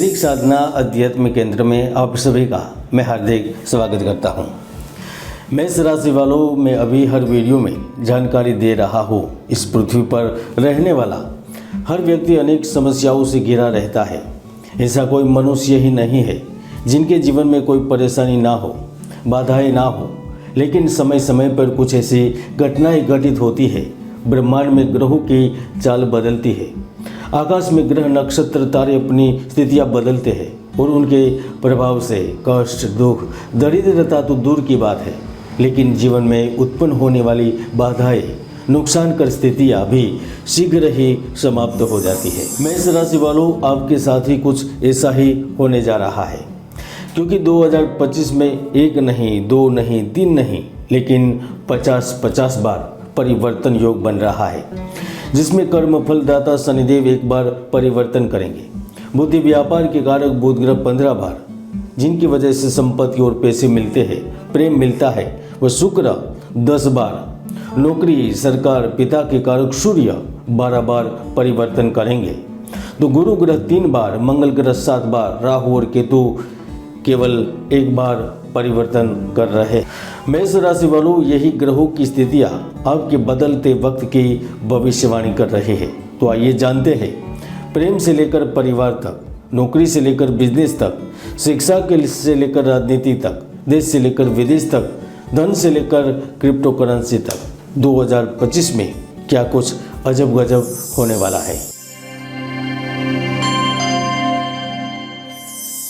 वैदिक साधना अध्यात्म केंद्र में आप सभी का मैं हार्दिक स्वागत करता हूं। मेष राशि वालों, मैं अभी हर वीडियो में जानकारी दे रहा हूं। इस पृथ्वी पर रहने वाला हर व्यक्ति अनेक समस्याओं से घिरा रहता है। ऐसा कोई मनुष्य ही नहीं है जिनके जीवन में कोई परेशानी ना हो, बाधाएं ना हो, लेकिन समय समय पर कुछ ऐसी घटनाएं घटित होती है। ब्रह्मांड में ग्रहों की चाल बदलती है। आकाश में ग्रह, नक्षत्र, तारे अपनी स्थितियां बदलते हैं और उनके प्रभाव से कष्ट, दुख, दरिद्रता तो दूर की बात है, लेकिन जीवन में उत्पन्न होने वाली बाधाएं, नुकसान कर स्थितियां भी शीघ्र ही समाप्त हो जाती है। मेष राशि वालों, आपके साथ ही कुछ ऐसा ही होने जा रहा है, क्योंकि 2025 में एक नहीं, दो नहीं, तीन नहीं, लेकिन 50 बार परिवर्तन योग बन रहा है, जिसमें कर्म फलदाता शनिदेव एक बार परिवर्तन करेंगे। बुद्धि व्यापार के कारक बुध ग्रह 15 बार, जिनकी वजह से संपत्ति और पैसे मिलते हैं, प्रेम मिलता है, वह शुक्र 10 बार, नौकरी, सरकार, पिता के कारक सूर्य 12 बार परिवर्तन करेंगे। तो गुरु ग्रह 3 बार, मंगल ग्रह 7 बार, राहु और केतु केवल एक बार परिवर्तन कर रहे। मेष राशि वालों, यही ग्रहों की स्थितियां आपके बदलते वक्त की भविष्यवाणी कर रही है। तो आइए जानते हैं, प्रेम से लेकर परिवार तक, नौकरी से लेकर बिजनेस तक, शिक्षा के से लेकर राजनीति तक, देश से लेकर विदेश तक, धन से लेकर क्रिप्टो करेंसी तक 2025 में क्या कुछ अजब गजब होने वाला है।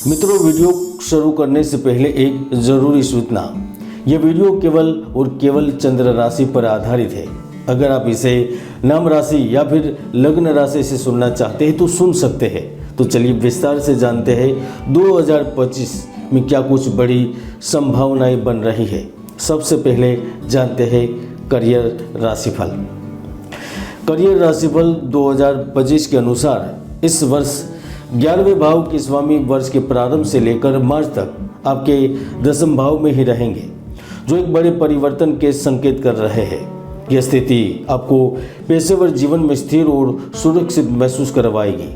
मित्रों, वीडियो शुरू करने से पहले एक ज़रूरी सूचना। यह वीडियो केवल और केवल चंद्र राशि पर आधारित है। अगर आप इसे नाम राशि या फिर लग्न राशि से सुनना चाहते हैं तो सुन सकते हैं। तो चलिए विस्तार से जानते हैं 2025 में क्या कुछ बड़ी संभावनाएं बन रही है। सबसे पहले जानते हैं करियर राशिफल। करियर राशिफल 2025 के अनुसार इस वर्ष 11वें भाव के स्वामी वर्ष के प्रारंभ से लेकर मार्च तक आपके 10वें भाव में ही रहेंगे, जो एक बड़े परिवर्तन के संकेत कर रहे हैं। यह स्थिति आपको पेशेवर जीवन में स्थिर और सुरक्षित महसूस करवाएगी।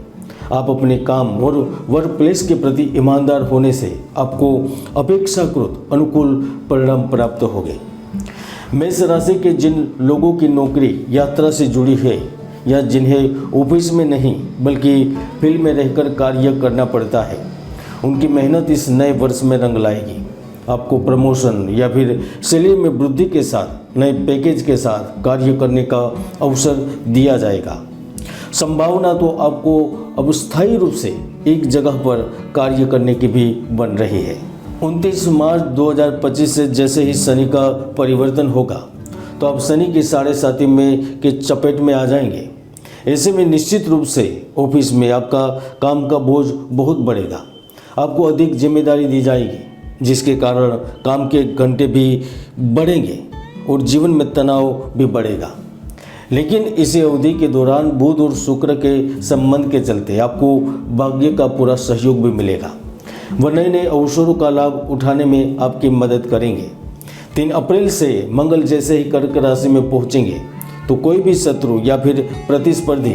आप अपने काम और वर्क प्लेस के प्रति ईमानदार होने से आपको अपेक्षाकृत अनुकूल परिणाम प्राप्त होंगे। मेष राशि के जिन लोगों की नौकरी यात्रा से जुड़ी है या जिन्हें ऑफिस में नहीं बल्कि फील्ड में रहकर कार्य करना पड़ता है, उनकी मेहनत इस नए वर्ष में रंग लाएगी। आपको प्रमोशन या फिर सैलरी में वृद्धि के साथ नए पैकेज के साथ कार्य करने का अवसर दिया जाएगा। संभावना तो आपको अब स्थायी रूप से एक जगह पर कार्य करने की भी बन रही है। 29 मार्च 2025 से जैसे ही शनि का परिवर्तन होगा तो आप शनि की 7.5 में के चपेट में आ जाएंगे। ऐसे में निश्चित रूप से ऑफिस में आपका काम का बोझ बहुत बढ़ेगा। आपको अधिक जिम्मेदारी दी जाएगी, जिसके कारण काम के घंटे भी बढ़ेंगे और जीवन में तनाव भी बढ़ेगा। लेकिन इसी अवधि के दौरान बुध और शुक्र के संबंध के चलते आपको भाग्य का पूरा सहयोग भी मिलेगा। वह नए नए अवसरों का लाभ उठाने में आपकी मदद करेंगे। 3 अप्रैल से मंगल जैसे ही कर्क राशि में पहुंचेंगे तो कोई भी शत्रु या फिर प्रतिस्पर्धी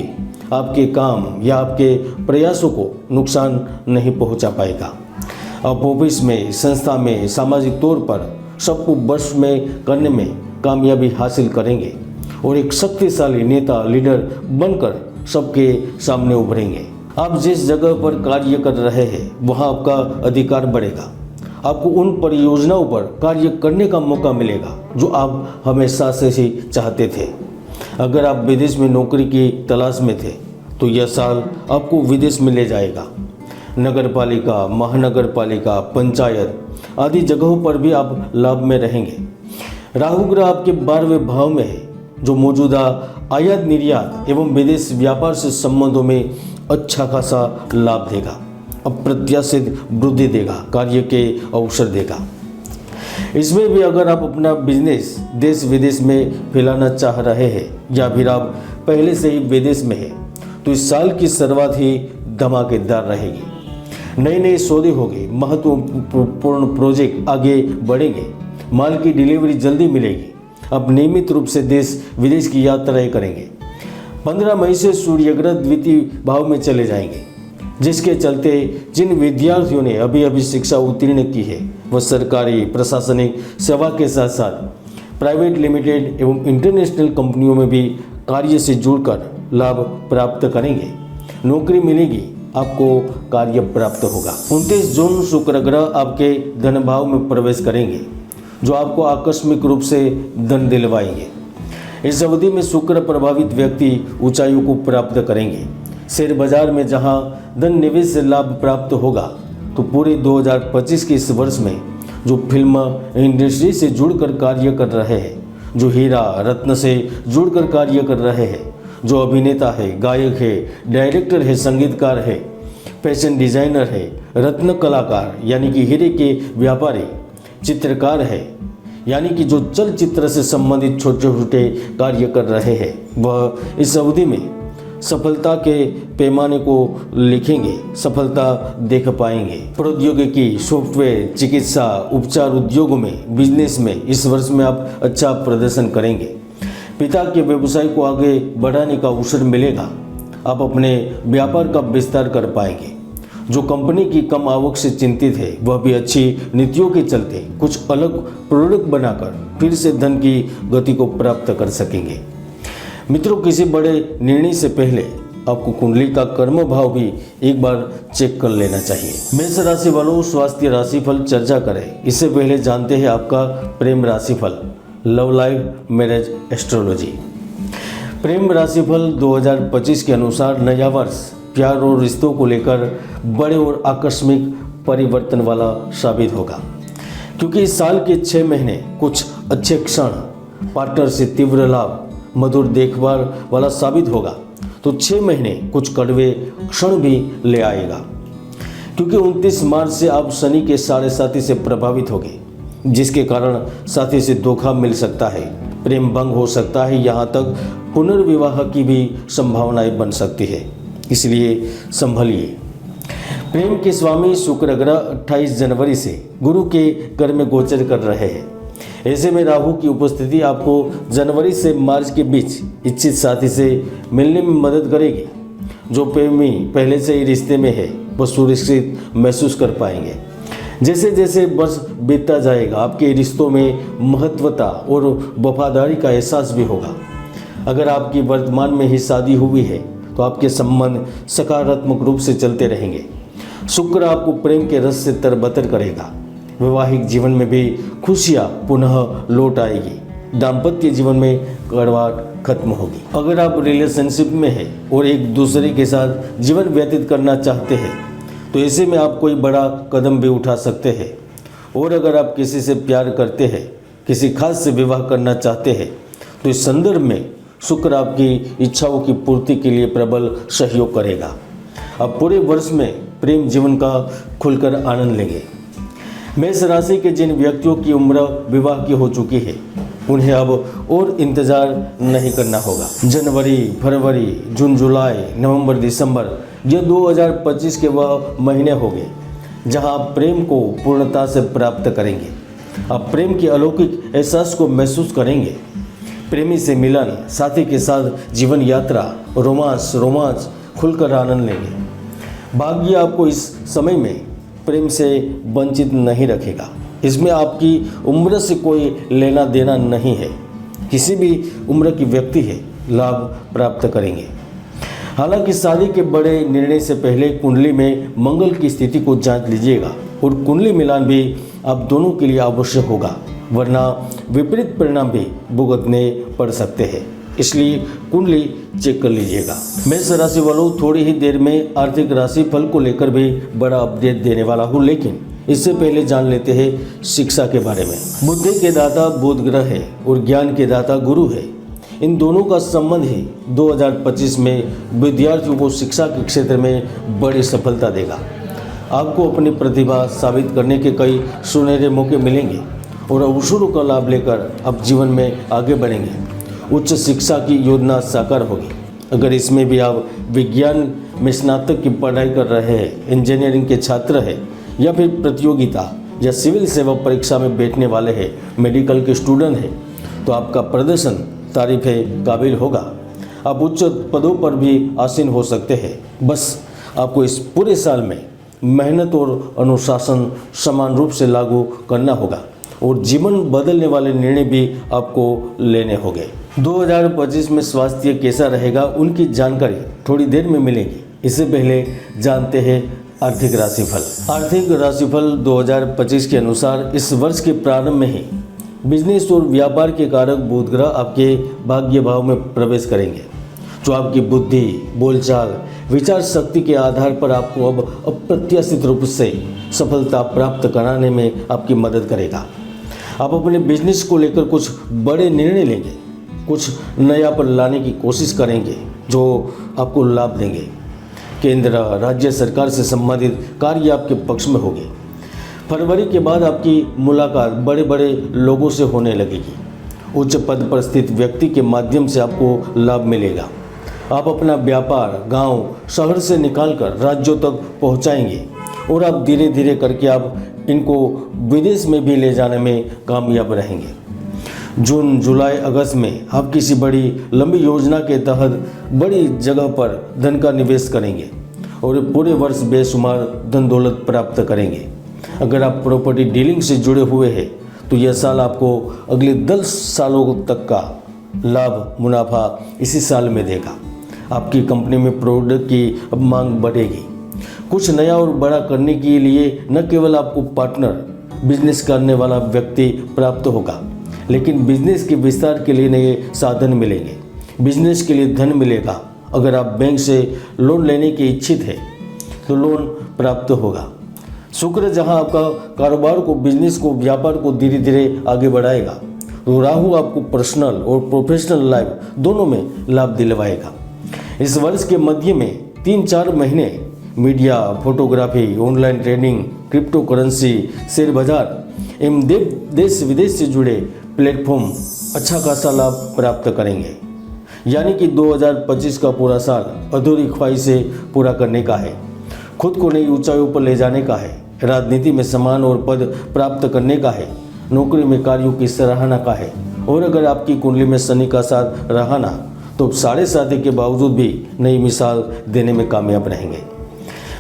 आपके काम या आपके प्रयासों को नुकसान नहीं पहुंचा पाएगा। आप ऑफिस में, संस्था में, सामाजिक तौर पर सबको वश में करने में कामयाबी हासिल करेंगे और एक शक्तिशाली नेता, लीडर बनकर सबके सामने उभरेंगे। आप जिस जगह पर कार्य कर रहे हैं वहां आपका अधिकार बढ़ेगा। आपको उन परियोजनाओं पर कार्य करने का मौका मिलेगा जो आप हमेशा से ही चाहते थे। अगर आप विदेश में नौकरी की तलाश में थे तो यह साल आपको विदेश में ले जाएगा। नगर पालिका, महानगर पालिका, पंचायत आदि जगहों पर भी आप लाभ में रहेंगे। राहु ग्रह आपके 12वें भाव में है, जो मौजूदा आयात निर्यात एवं विदेश व्यापार से संबंधों में अच्छा खासा लाभ देगा, अप्रत्याशित वृद्धि देगा, कार्य के अवसर देगा। इसमें भी अगर आप अपना बिजनेस देश विदेश में फैलाना चाह रहे हैं या फिर आप पहले से ही विदेश में हैं तो इस साल की शुरुआत ही धमाकेदार रहेगी। नए नए सौदे होंगे, महत्वपूर्ण प्रोजेक्ट आगे बढ़ेंगे, माल की डिलीवरी जल्दी मिलेगी। आप नियमित रूप से देश विदेश की यात्राएं करेंगे। 15 मई से सूर्य ग्रह द्वितीय भाव में चले जाएंगे, जिसके चलते जिन विद्यार्थियों ने अभी अभी शिक्षा उत्तीर्ण की है वह सरकारी प्रशासनिक सेवा के साथ साथ प्राइवेट लिमिटेड एवं इंटरनेशनल कंपनियों में भी कार्य से जुड़कर लाभ प्राप्त करेंगे। नौकरी मिलेगी, आपको कार्य प्राप्त होगा। 29 जून शुक्र ग्रह आपके धन भाव में प्रवेश करेंगे जो आपको आकस्मिक रूप से धन दिलवाएंगे। इस अवधि में शुक्र प्रभावित व्यक्ति ऊंचाइयों को प्राप्त करेंगे। शेयर बाजार में जहां धन निवेश से लाभ प्राप्त होगा तो पूरे 2025 के इस वर्ष में जो फिल्म इंडस्ट्री से जुड़कर कार्य कर रहे हैं, जो हीरा रत्न से जुड़कर कार्य कर रहे हैं, जो अभिनेता है, गायक है, डायरेक्टर है, संगीतकार है, फैशन डिजाइनर है, रत्न कलाकार यानी कि हीरे के व्यापारी, चित्रकार है यानी कि जो चलचित्र से संबंधित छोटे छोटे कार्य कर रहे हैं, वह इस अवधि में सफलता के पैमाने को लिखेंगे, सफलता देख पाएंगे। प्रौद्योगिकी, सॉफ्टवेयर, चिकित्सा, उपचार उद्योगों में, बिजनेस में इस वर्ष में आप अच्छा प्रदर्शन करेंगे। पिता के व्यवसाय को आगे बढ़ाने का अवसर मिलेगा। आप अपने व्यापार का विस्तार कर पाएंगे। जो कंपनी की कम आवक से चिंतित है वह भी अच्छी नीतियों के चलते कुछ अलग प्रोडक्ट बनाकर फिर से धन की गति को प्राप्त कर सकेंगे। मित्रों, किसी बड़े निर्णय से पहले आपको कुंडली का कर्म भाव भी एक बार चेक कर लेना चाहिए। मेष राशि वालों, स्वास्थ्य राशिफल चर्चा करें इससे पहले जानते हैं आपका प्रेम राशिफल, लव लाइफ, मैरिज एस्ट्रोलॉजी। प्रेम राशिफल 2025 के अनुसार नया वर्ष प्यार और रिश्तों को लेकर बड़े और आकस्मिक परिवर्तन वाला साबित होगा, क्योंकि इस साल के 6 महीने कुछ अच्छे क्षण, पार्टनर से तीव्र लाभ, मधुर देखभाल वाला साबित होगा, तो 6 महीने कुछ कड़वे क्षण भी ले आएगा, क्योंकि 29 मार्च से आप शनि के 7.5 से प्रभावित होंगे, जिसके कारण साथी से धोखा मिल सकता है, प्रेम भंग हो सकता है, यहाँ तक पुनर्विवाह की भी संभावनाएं बन सकती है, इसलिए संभलिए। प्रेम के स्वामी शुक्र ग्रह 28 जनवरी से गुरु के घर में गोचर कर रहे हैं। ऐसे में राहु की उपस्थिति आपको जनवरी से मार्च के बीच इच्छित साथी से मिलने में मदद करेगी। जो प्रेमी पहले से ही रिश्ते में है वह सुरक्षित महसूस कर पाएंगे। जैसे जैसे वर्ष बीतता जाएगा आपके रिश्तों में महत्वता और वफादारी का एहसास भी होगा। अगर आपकी वर्तमान में ही शादी हुई है तो आपके संबंध सकारात्मक रूप से चलते रहेंगे। शुक्र आपको प्रेम के रस से तरबतर करेगा। वैवाहिक जीवन में भी खुशियाँ पुनः लौट आएगी। दाम्पत्य जीवन में कड़वाहट खत्म होगी। अगर आप रिलेशनशिप में हैं और एक दूसरे के साथ जीवन व्यतीत करना चाहते हैं तो ऐसे में आप कोई बड़ा कदम भी उठा सकते हैं। और अगर आप किसी से प्यार करते हैं, किसी खास से विवाह करना चाहते हैं तो इस संदर्भ में शुक्र आपकी इच्छाओं की पूर्ति के लिए प्रबल सहयोग करेगा। आप पूरे वर्ष में प्रेम जीवन का खुलकर आनंद लेंगे। मेष राशि के जिन व्यक्तियों की उम्र विवाह की हो चुकी है उन्हें अब और इंतजार नहीं करना होगा। जनवरी, फरवरी, जून, जुलाई, नवंबर, दिसंबर ये 2025 के वह महीने होंगे जहां आप प्रेम को पूर्णता से प्राप्त करेंगे। आप प्रेम के अलौकिक एहसास को महसूस करेंगे। प्रेमी से मिलन, साथी के साथ जीवन यात्रा, रोमांच खुलकर आनंद लेंगे। भाग्य आपको इस समय में प्रेम से वंचित नहीं रखेगा। इसमें आपकी उम्र से कोई लेना देना नहीं है। किसी भी उम्र की व्यक्ति है लाभ प्राप्त करेंगे। हालांकि शादी के बड़े निर्णय से पहले कुंडली में मंगल की स्थिति को जांच लीजिएगा और कुंडली मिलान भी आप दोनों के लिए आवश्यक होगा, वरना विपरीत परिणाम भी भुगतने पड़ सकते हैं। इसलिए कुंडली चेक कर लीजिएगा। मेष राशि वालों, थोड़ी ही देर में आर्थिक राशि फल को लेकर भी बड़ा अपडेट देने वाला हूँ, लेकिन इससे पहले जान लेते हैं शिक्षा के बारे में। बुद्धि के दाता बुध ग्रह है और ज्ञान के दाता गुरु है। इन दोनों का संबंध ही 2025 में विद्यार्थियों को शिक्षा के क्षेत्र में बड़ी सफलता देगा। आपको अपनी प्रतिभा साबित करने के कई सुनहरे मौके मिलेंगे और अवसरों का लाभ लेकर आप जीवन में आगे बढ़ेंगे। उच्च शिक्षा की योजना साकार होगी। अगर इसमें भी आप विज्ञान में स्नातक की पढ़ाई कर रहे हैं, इंजीनियरिंग के छात्र हैं या फिर प्रतियोगिता या सिविल सेवा परीक्षा में बैठने वाले हैं, मेडिकल के स्टूडेंट हैं, तो आपका प्रदर्शन तारीफ काबिल होगा। आप उच्च पदों पर भी आसीन हो सकते हैं। बस आपको इस पूरे साल में मेहनत और अनुशासन समान रूप से लागू करना होगा और जीवन बदलने वाले निर्णय भी आपको लेने होंगे। 2025 में स्वास्थ्य कैसा रहेगा उनकी जानकारी थोड़ी देर में मिलेगी। इससे पहले जानते हैं आर्थिक राशिफल। आर्थिक राशिफल 2025 के अनुसार इस वर्ष के प्रारंभ में ही बिजनेस और व्यापार के कारक बुध ग्रह आपके भाग्य भाव में प्रवेश करेंगे, जो आपकी बुद्धि, बोलचाल, विचार शक्ति के आधार पर आपको अब अप्रत्याशित रूप से सफलता प्राप्त कराने में आपकी मदद करेगा। आप अपने बिजनेस को लेकर कुछ बड़े निर्णय लेंगे, कुछ नयापन लाने की कोशिश करेंगे जो आपको लाभ देंगे। केंद्र राज्य सरकार से संबंधित कार्य आपके पक्ष में होंगे। फरवरी के बाद आपकी मुलाकात बड़े बड़े लोगों से होने लगेगी। उच्च पद पर स्थित व्यक्ति के माध्यम से आपको लाभ मिलेगा। आप अपना व्यापार गांव, शहर से निकालकर राज्यों तक पहुंचाएंगे और आप धीरे धीरे करके आप इनको विदेश में भी ले जाने में कामयाब रहेंगे। जून, जुलाई, अगस्त में आप किसी बड़ी लंबी योजना के तहत बड़ी जगह पर धन का निवेश करेंगे और पूरे वर्ष बेशुमार धन दौलत प्राप्त करेंगे। अगर आप प्रॉपर्टी डीलिंग से जुड़े हुए हैं तो यह साल आपको अगले 10 सालों तक का लाभ मुनाफा इसी साल में देगा। आपकी कंपनी में प्रोडक्ट की अब मांग बढ़ेगी। कुछ नया और बड़ा करने के लिए न केवल आपको पार्टनर, बिजनेस करने वाला व्यक्ति प्राप्त होगा, लेकिन बिजनेस के विस्तार के लिए नए साधन मिलेंगे। बिजनेस के लिए धन मिलेगा। अगर आप बैंक से लोन लेने के इच्छित हैं तो लोन प्राप्त होगा। शुक्र जहां आपका कारोबार को, बिजनेस को, व्यापार को धीरे धीरे आगे बढ़ाएगा, तो राहु आपको पर्सनल और प्रोफेशनल लाइफ दोनों में लाभ दिलवाएगा। इस वर्ष के मध्य में 3-4 महीने media, photography, online trading, crypto currency, share बाजार एवं देश विदेश से जुड़े प्लेटफॉर्म अच्छा खासा लाभ प्राप्त करेंगे। यानी कि 2025 का पूरा साल अधूरी ख्वाहिशें पूरा करने का है, खुद को नई ऊंचाइयों पर ले जाने का है, राजनीति में सम्मान और पद प्राप्त करने का है, नौकरी में कार्यों की सराहना का है। और अगर आपकी कुंडली में शनि का साथ रहा ना तो 7.5 के बावजूद भी नई मिसाल देने में कामयाब रहेंगे।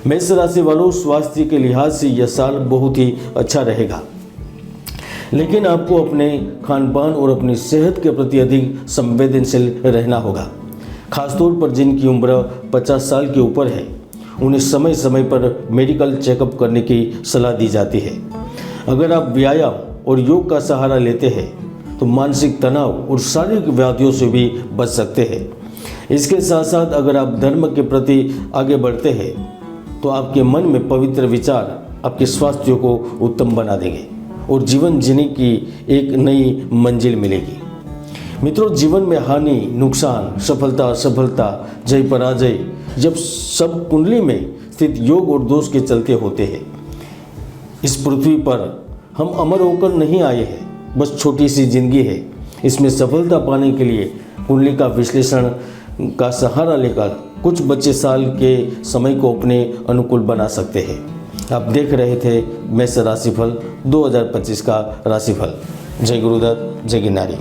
मेष राशि वालों, स्वास्थ्य के लिहाज से यह साल बहुत ही अच्छा रहेगा, लेकिन आपको अपने खान पान और अपनी सेहत के प्रति अधिक संवेदनशील रहना होगा। खासतौर पर जिनकी उम्र 50 साल के ऊपर है, उन्हें समय समय पर मेडिकल चेकअप करने की सलाह दी जाती है। अगर आप व्यायाम और योग का सहारा लेते हैं तो मानसिक तनाव और शारीरिक व्याधियों से भी बच सकते हैं। इसके साथ साथ अगर आप धर्म के प्रति आगे बढ़ते हैं तो आपके मन में पवित्र विचार आपके स्वास्थ्य को उत्तम बना देंगे और जीवन जीने की एक नई मंजिल मिलेगी। मित्रों, जीवन में हानि, नुकसान, सफलता, असफलता, जय पराजय जब सब कुंडली में स्थित योग और दोष के चलते होते हैं। इस पृथ्वी पर हम अमर होकर नहीं आए हैं, बस छोटी सी जिंदगी है। इसमें सफलता पाने के लिए कुंडली का विश्लेषण का सहारा लेकर कुछ बच्चे साल के समय को अपने अनुकूल बना सकते हैं। आप देख रहे थे मेष राशिफल 2025 का राशिफल। जय गुरुदत्त, जय गिरनारी।